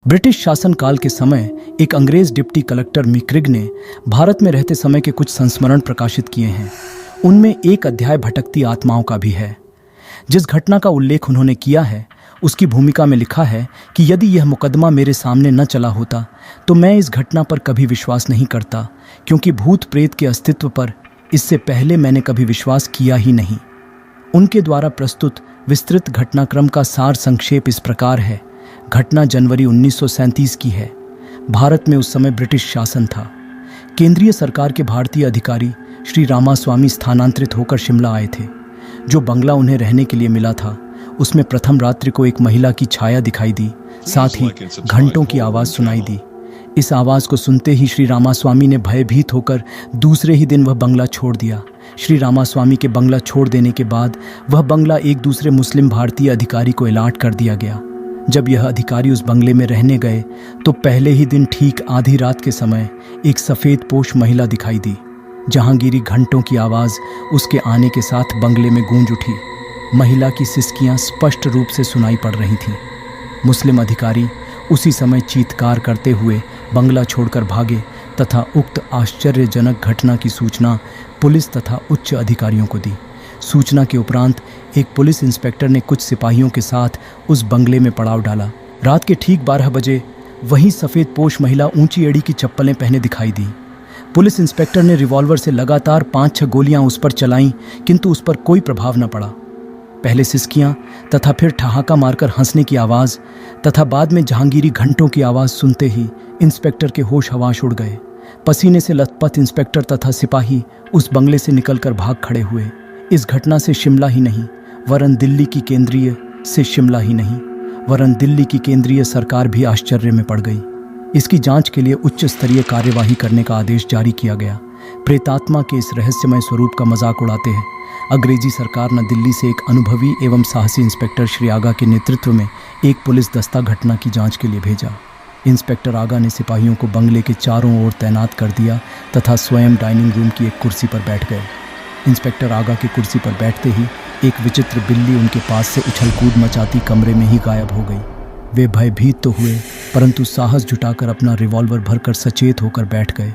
British शासनकाल के समय एक अंग्रेज डिप्टी कलेक्टर मिक्रिग ने भारत में रहते समय के कुछ संस्मरण प्रकाशित किए हैं। उनमें एक अध्याय भटकती आत्माओं का भी है। जिस घटना का उल्लेख उन्होंने किया है उसकी भूमिका में लिखा है कि यदि यह मुकदमा मेरे सामने न चला होता तो मैं इस घटना पर कभी विश्वास नहीं करता, क्योंकि भूत प्रेत के अस्तित्व पर इससे पहले मैंने कभी विश्वास किया ही नहीं। उनके द्वारा प्रस्तुत विस्तृत घटनाक्रम का सार संक्षेप इस प्रकार है। घटना जनवरी 1937 की है। भारत में उस समय ब्रिटिश शासन था। केंद्रीय सरकार के भारतीय अधिकारी श्री रामास्वामी स्थानांतरित होकर शिमला आए थे। जो बंगला उन्हें रहने के लिए मिला था उसमें प्रथम रात्रि को एक महिला की छाया दिखाई दी, साथ ही घंटों की आवाज़ सुनाई दी। इस आवाज़ को सुनते ही श्री रामास्वामी ने भयभीत होकर दूसरे ही दिन वह बंगला छोड़ दिया। श्री रामास्वामी के बंगला छोड़ देने के बाद वह बंगला एक दूसरे मुस्लिम भारतीय अधिकारी को अलाट कर दिया गया। जब यह अधिकारी उस बंगले में रहने गए तो पहले ही दिन ठीक आधी रात के समय एक सफ़ेद पोश महिला दिखाई दी। जहांगीरी घंटों की आवाज़ उसके आने के साथ बंगले में गूंज उठी। महिला की सिसकियां स्पष्ट रूप से सुनाई पड़ रही थीं। मुस्लिम अधिकारी उसी समय चीत्कार करते हुए बंगला छोड़कर भागे तथा उक्त आश्चर्यजनक घटना की सूचना पुलिस तथा उच्च अधिकारियों को दी। सूचना के उपरांत एक पुलिस इंस्पेक्टर ने कुछ सिपाहियों के साथ उस बंगले में पड़ाव डाला। रात के ठीक 12 बजे वही सफ़ेद पोश महिला ऊंची एड़ी की चप्पलें पहने दिखाई दी। पुलिस इंस्पेक्टर ने रिवॉल्वर से लगातार 5-6 गोलियां उस पर चलाईं, किंतु उस पर कोई प्रभाव न पड़ा। पहले सिसकियां तथा फिर ठहाका मारकर हंसने की आवाज़ तथा बाद में जहांगीरी घंटों की आवाज़ सुनते ही इंस्पेक्टर के होश हवाश उड़ गए। पसीने से लथपथ इंस्पेक्टर तथा सिपाही उस बंगले से निकलकर भाग खड़े हुए। इस घटना से शिमला ही नहीं वरन दिल्ली की केंद्रीय सरकार भी आश्चर्य में पड़ गई। इसकी जांच के लिए उच्च स्तरीय कार्यवाही करने का आदेश जारी किया गया। प्रेतात्मा के इस रहस्यमय स्वरूप का मजाक उड़ाते हैं अंग्रेजी सरकार ने दिल्ली से एक अनुभवी एवं साहसी इंस्पेक्टर श्री आगा के नेतृत्व में एक पुलिस दस्ता घटना की जांच के लिए भेजा। इंस्पेक्टर आगा ने सिपाहियों को बंगले के चारों ओर तैनात कर दिया तथा स्वयं डाइनिंग रूम की एक कुर्सी पर बैठ गए। इंस्पेक्टर आगा की कुर्सी पर बैठते ही एक विचित्र बिल्ली उनके पास से उछल कूद मचाती कमरे में ही गायब हो गई। वे भयभीत तो हुए, परंतु साहस जुटाकर अपना रिवॉल्वर भरकर सचेत होकर बैठ गए।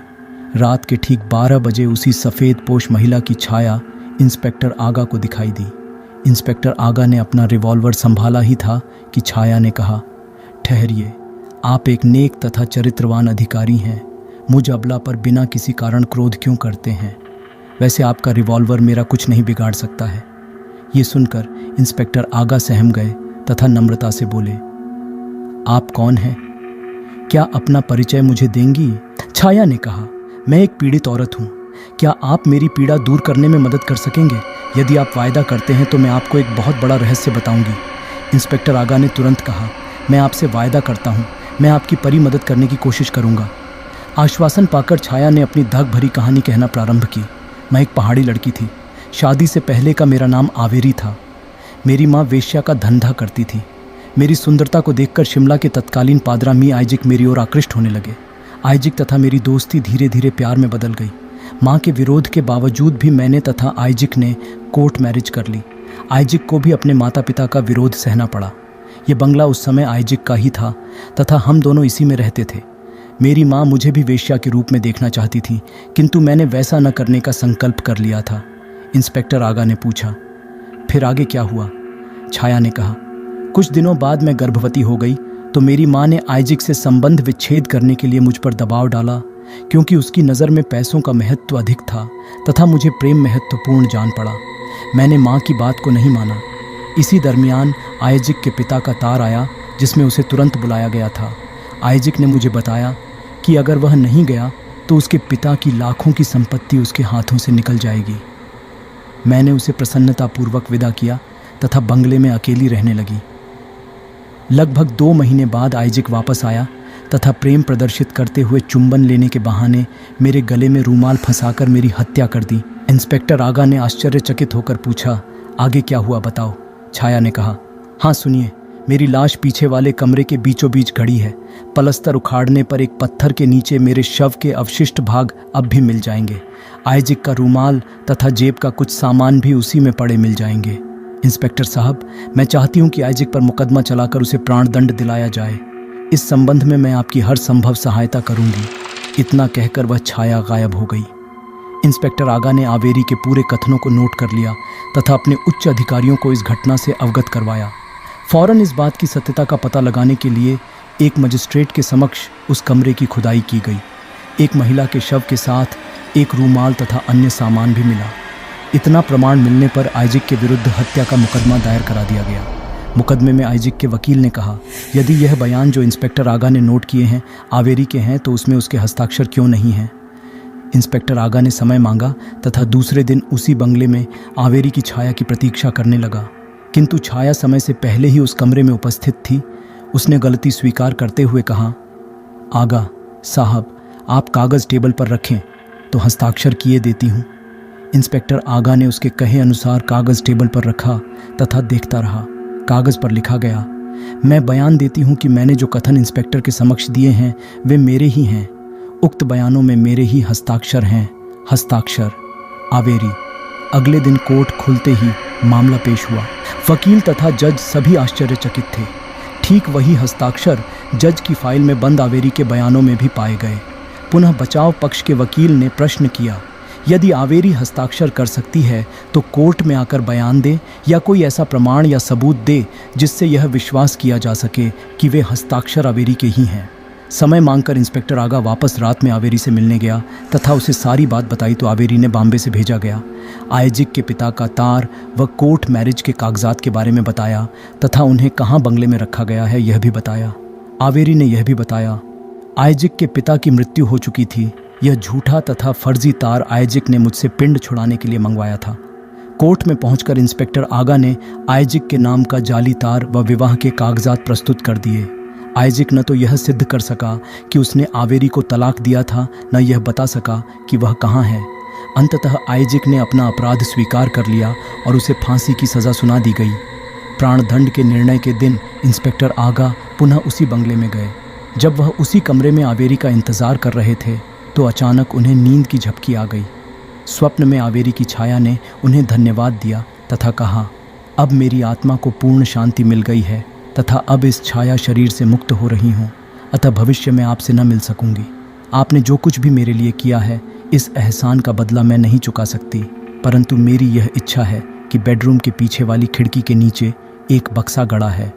रात के ठीक 12 बजे उसी सफ़ेद पोश महिला की छाया इंस्पेक्टर आगा को दिखाई दी। इंस्पेक्टर आगा ने अपना रिवॉल्वर संभाला ही था कि छाया ने कहा, ठहरिए, आप एक नेक तथा चरित्रवान अधिकारी हैं। मुझ अबला पर बिना किसी कारण क्रोध क्यों करते हैं? वैसे आपका रिवॉल्वर मेरा कुछ नहीं बिगाड़ सकता है। ये सुनकर इंस्पेक्टर आगा सहम गए तथा नम्रता से बोले, आप कौन हैं? क्या अपना परिचय मुझे देंगी? छाया ने कहा, मैं एक पीड़ित औरत हूँ। क्या आप मेरी पीड़ा दूर करने में मदद कर सकेंगे? यदि आप वायदा करते हैं तो मैं आपको एक बहुत बड़ा रहस्य बताऊंगी। इंस्पेक्टर आगा ने तुरंत कहा, मैं आपसे वायदा करता हूँ, मैं आपकी परी मदद करने की कोशिश करूँगा। आश्वासन पाकर छाया ने अपनी धक भरी कहानी कहना प्रारंभ की। मैं एक पहाड़ी लड़की थी। शादी से पहले का मेरा नाम आवेरी था। मेरी माँ वेश्या का धंधा करती थी। मेरी सुंदरता को देखकर शिमला के तत्कालीन पादरा मी आइजिक मेरी ओर आकृष्ट होने लगे। आइजिक तथा मेरी दोस्ती धीरे धीरे प्यार में बदल गई। माँ के विरोध के बावजूद भी मैंने तथा आइजिक ने कोर्ट मैरिज कर ली। आइजिक को भी अपने माता पिता का विरोध सहना पड़ा। ये बंगला उस समय आइजिक का ही था तथा हम दोनों इसी में रहते थे। मेरी माँ मुझे भी वेश्या के रूप में देखना चाहती थी, किंतु मैंने वैसा न करने का संकल्प कर लिया था। इंस्पेक्टर आगा ने पूछा, फिर आगे क्या हुआ? छाया ने कहा, कुछ दिनों बाद मैं गर्भवती हो गई तो मेरी माँ ने आइजिक से संबंध विच्छेद करने के लिए मुझ पर दबाव डाला, क्योंकि उसकी नज़र में पैसों का महत्व अधिक था तथा मुझे प्रेम महत्वपूर्ण जान पड़ा। मैंने माँ की बात को नहीं माना। इसी दरमियान आइजिक के पिता का तार आया, जिसमें उसे तुरंत बुलाया गया था। आइजिक ने मुझे बताया कि अगर वह नहीं गया तो उसके पिता की लाखों की संपत्ति उसके हाथों से निकल जाएगी। मैंने उसे प्रसन्नतापूर्वक विदा किया तथा बंगले में अकेली रहने लगी। लगभग 2 महीने बाद आइजिक वापस आया तथा प्रेम प्रदर्शित करते हुए चुंबन लेने के बहाने मेरे गले में रूमाल फंसाकर मेरी हत्या कर दी। इंस्पेक्टर आगा ने आश्चर्यचकित होकर पूछा, आगे क्या हुआ बताओ? छाया ने कहा, हाँ सुनिए, मेरी लाश पीछे वाले कमरे के बीचों बीच खड़ी है। पलस्तर उखाड़ने पर एक पत्थर के नीचे मेरे शव के अवशिष्ट भाग अब भी मिल जाएंगे। आइजिक का रूमाल तथा जेब का कुछ सामान भी उसी में पड़े मिल जाएंगे। इंस्पेक्टर साहब, मैं चाहती हूँ कि आइजिक पर मुकदमा चलाकर उसे प्राणदंड दिलाया जाए। इस संबंध में मैं आपकी हर संभव सहायता करूंगी। इतना कहकर वह छाया गायब हो गई। इंस्पेक्टर आगा ने आवेरी के पूरे कथनों को नोट कर लिया तथा अपने उच्च अधिकारियों को इस घटना से अवगत करवाया। फौरन इस बात की सत्यता का पता लगाने के लिए एक मजिस्ट्रेट के समक्ष उस कमरे की खुदाई की गई। एक महिला के शव के साथ एक रूमाल तथा अन्य सामान भी मिला। इतना प्रमाण मिलने पर आइजिक के विरुद्ध हत्या का मुकदमा दायर करा दिया गया। मुकदमे में आइजिक के वकील ने कहा, यदि यह बयान जो इंस्पेक्टर आगा ने नोट किए हैं आवेरी के हैं तो उसमें उसके हस्ताक्षर क्यों नहीं हैं। इंस्पेक्टर आगा ने समय मांगा तथा दूसरे दिन उसी बंगले में आवेरी की छाया की प्रतीक्षा करने लगा, किंतु छाया समय से पहले ही उस कमरे में उपस्थित थी। उसने गलती स्वीकार करते हुए कहा, आगा साहब, आप कागज़ टेबल पर रखें तो हस्ताक्षर किए देती हूँ। इंस्पेक्टर आगा ने उसके कहे अनुसार कागज़ टेबल पर रखा तथा देखता रहा। कागज़ पर लिखा गया, मैं बयान देती हूँ कि मैंने जो कथन इंस्पेक्टर के समक्ष दिए हैं वे मेरे ही हैं। उक्त बयानों में मेरे ही हस्ताक्षर हैं। हस्ताक्षर आवेरी। अगले दिन कोर्ट खुलते ही मामला पेश हुआ। वकील तथा जज सभी आश्चर्यचकित थे। ठीक वही हस्ताक्षर जज की फाइल में बंद आवेरी के बयानों में भी पाए गए। पुनः बचाव पक्ष के वकील ने प्रश्न किया, यदि आवेरी हस्ताक्षर कर सकती है तो कोर्ट में आकर बयान दे या कोई ऐसा प्रमाण या सबूत दे जिससे यह विश्वास किया जा सके कि वे हस्ताक्षर आवेरी के ही हैं। समय मांगकर इंस्पेक्टर आगा वापस रात में आवेरी से मिलने गया तथा उसे सारी बात बताई तो आवेरी ने बॉम्बे से भेजा गया। आइजिक के पिता का तार व कोर्ट मैरिज के कागजात के बारे में बताया तथा उन्हें कहाँ बंगले में रखा गया है यह भी बताया। आवेरी ने यह भी बताया, आइजिक के पिता की मृत्यु हो चुकी थी। यह झूठा तथा फर्जी तार आइजिक ने मुझसे पिंड छुड़ाने के लिए मंगवाया था। कोर्ट में पहुंचकर इंस्पेक्टर आगा ने आइजिक के नाम का जाली तार व विवाह के कागजात प्रस्तुत कर दिए। आइजिक न तो यह सिद्ध कर सका कि उसने आवेरी को तलाक दिया था, न यह बता सका कि वह कहाँ है। अंततः आइजिक ने अपना अपराध स्वीकार कर लिया और उसे फांसी की सज़ा सुना दी गई। प्राणदंड के निर्णय के दिन इंस्पेक्टर आगा पुनः उसी बंगले में गए। जब वह उसी कमरे में आवेरी का इंतज़ार कर रहे थे तो अचानक उन्हें नींद की झपकी आ गई। स्वप्न में आवेरी की छाया ने उन्हें धन्यवाद दिया तथा कहा, अब मेरी आत्मा को पूर्ण शांति मिल गई है तथा अब इस छाया शरीर से मुक्त हो रही हूँ, अतः भविष्य में आपसे न मिल सकूंगी। आपने जो कुछ भी मेरे लिए किया है इस एहसान का बदला मैं नहीं चुका सकती, परंतु मेरी यह इच्छा है कि बेडरूम के पीछे वाली खिड़की के नीचे एक बक्सा गड़ा है।